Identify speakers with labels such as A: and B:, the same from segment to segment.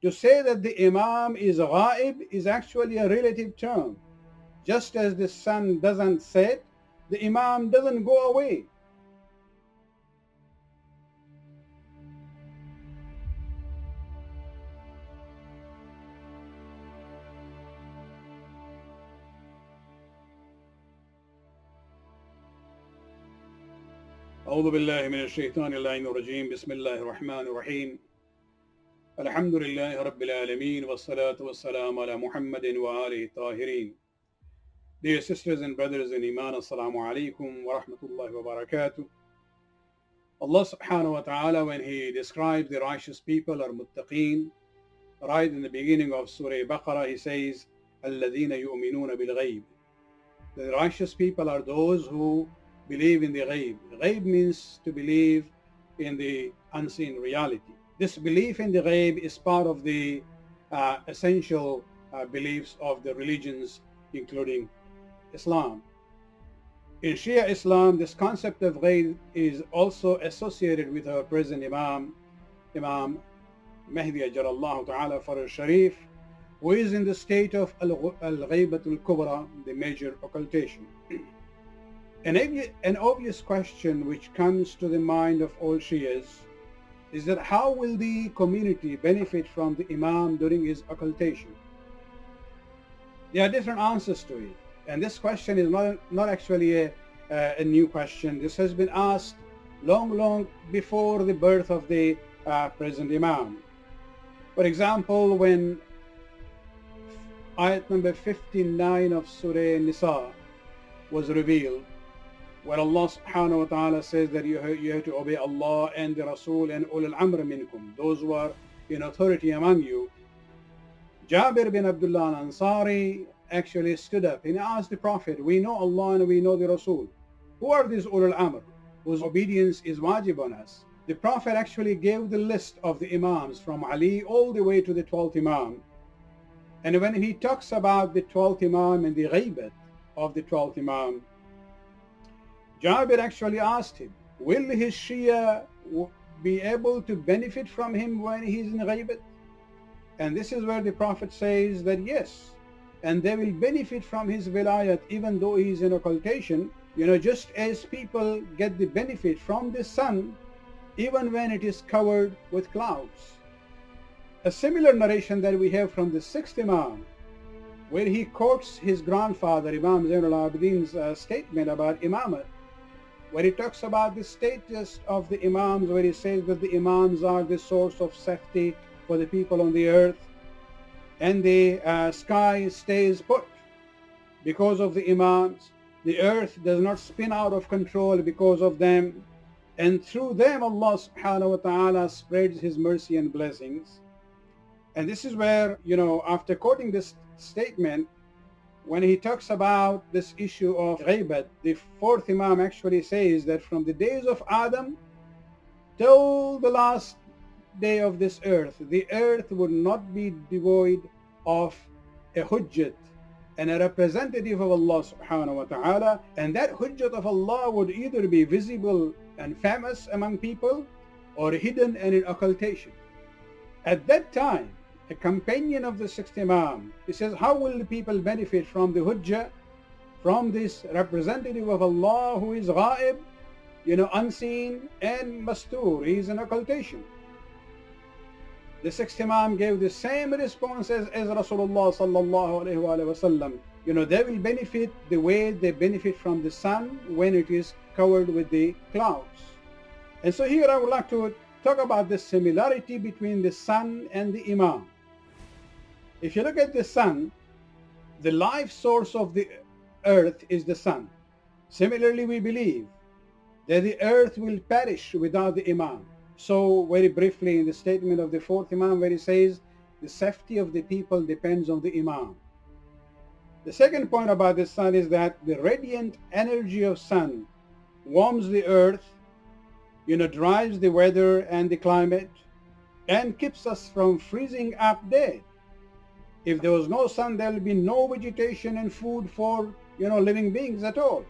A: To say that the Imam is ghaib is actually a relative term. Just as the sun doesn't set, the Imam doesn't go away. أعوذ بالله من الشيطان اللعين الرجيم بسم الله الرحمن الرحيم الحمد لله رب العالمين والصلاة والسلام على محمد وآله الطاهرين. Dear sisters and brothers in Iman, Assalamu alaikum wa rahmatullahi wa barakatuh. Allah subhanahu wa ta'ala, when He describes the righteous people or muttaqeen, right in the beginning of Surah Baqarah, He says, الَّذِينَ يُؤْمِنُونَ بِالْغَيْبِ. The righteous people are those who believe in the ghaib. Ghaib means to believe in the unseen reality. This belief in the ghaib is part of the essential beliefs of the religions, including Islam. In Shia Islam, this concept of ghaib is also associated with our present Imam Mahdi Ajalallahu Ta'ala Faraj Sharif, who is in the state of Al-Ghaibatul Kubra, the major occultation. An obvious question which comes to the mind of all Shias is that how will the community benefit from the Imam during his occultation? There are different answers to it, and this question is not actually a new question. This has been asked long before the birth of the present Imam. For example, when ayat number 59 of Surah Nisa was revealed, where Allah subhanahu wa ta'ala says that you have to obey Allah and the Rasul and ulul amr minkum, those who are in authority among you. Jabir bin Abdullah al-Ansari actually stood up and asked the Prophet, we know Allah and we know the Rasul. Who are these ulul amr whose obedience is wajib on us? The Prophet actually gave the list of the Imams from Ali all the way to the 12th Imam. And when he talks about the 12th Imam and the ghaibat of the 12th Imam, Jabir actually asked him, will his Shia be able to benefit from him when he is in ghaibat? And this is where the Prophet says that yes, and they will benefit from his vilayat even though he is in occultation, just as people get the benefit from the sun even when it is covered with clouds. A similar narration that we have from the 6th Imam, where he quotes his grandfather Imam Zainul Abidin's statement about Imamat, where he talks about the status of the Imams, where he says that the Imams are the source of safety for the people on the earth, and the sky stays put because of the Imams. The earth does not spin out of control because of them, and through them Allah subhanahu wa ta'ala spreads His mercy and blessings. And this is where, after quoting this statement, when he talks about this issue of ghaibat, the 4th Imam actually says that from the days of Adam till the last day of this earth, the earth would not be devoid of a hujjat and a representative of Allah subhanahu wa ta'ala, and that hujjat of Allah would either be visible and famous among people or hidden and in occultation. At that time, a companion of the 6th Imam, he says, how will the people benefit from the hujjah, from this representative of Allah who is ghaib, unseen and mastur, he is in occultation? The 6th Imam gave the same response as Rasulullah sallallahu alayhi wa sallam. They will benefit the way they benefit from the sun when it is covered with the clouds. And so here I would like to talk about the similarity between the sun and the Imam. If you look at the sun, the life source of the earth is the sun. Similarly, we believe that the earth will perish without the Imam. So very briefly in the statement of the 4th Imam, where he says the safety of the people depends on the Imam. The second point about the sun is that the radiant energy of sun warms the earth, drives the weather and the climate, and keeps us from freezing up dead. If there was no sun, there will be no vegetation and food for living beings at all.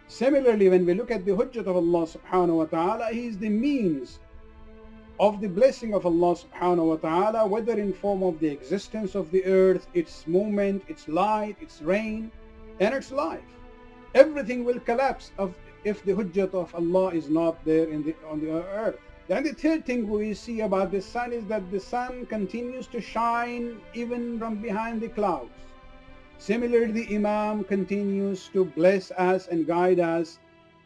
A: Similarly, when we look at the hujjat of Allah subhanahu wa ta'ala, He is the means of the blessing of Allah subhanahu wa ta'ala, whether in form of the existence of the earth, its movement, its light, its rain, and its life. Everything will collapse if the hujjat of Allah is not there on the earth. Then the third thing we see about the sun is that the sun continues to shine even from behind the clouds. Similarly, the Imam continues to bless us and guide us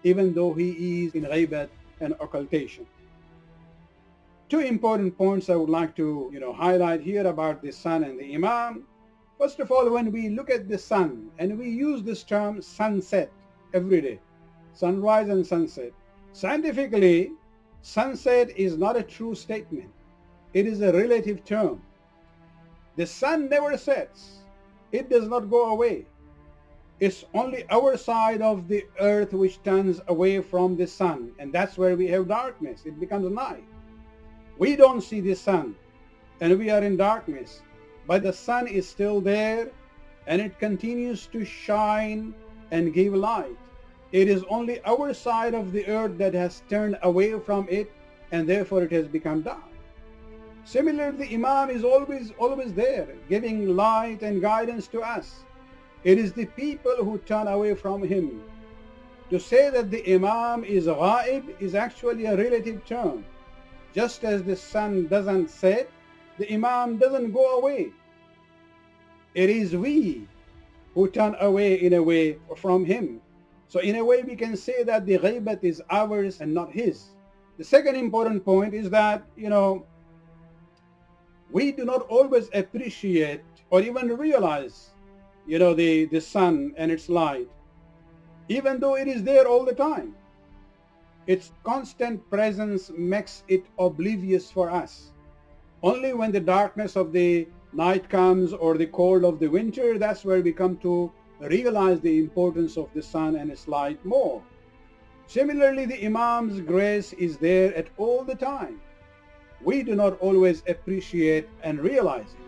A: even though he is in ghaibat and occultation. Two important points I would like to highlight here about the sun and the Imam. First of all, when we look at the sun, and we use this term sunset every day, sunrise and sunset. Scientifically, sunset is not a true statement. It is a relative term. The sun never sets. It does not go away. It's only our side of the earth which turns away from the sun, and that's where we have darkness. It becomes night. We don't see the sun, and we are in darkness, but the sun is still there, and it continues to shine and give light. It is only our side of the earth that has turned away from it, and therefore it has become dark. Similarly, the Imam is always there, giving light and guidance to us. It is the people who turn away from him. To say that the Imam is ghaib is actually a relative term. Just as the sun doesn't set, the Imam doesn't go away. It is we who turn away in a way from him. So in a way we can say that the ghaibat is ours and not his. The second important point is that, we do not always appreciate or even realize, the sun and its light, even though it is there all the time. Its constant presence makes it oblivious for us. Only when the darkness of the night comes or the cold of the winter, that's where we come to realize the importance of the sun and its light more. Similarly, the Imam's grace is there at all the time. We do not always appreciate and realize it.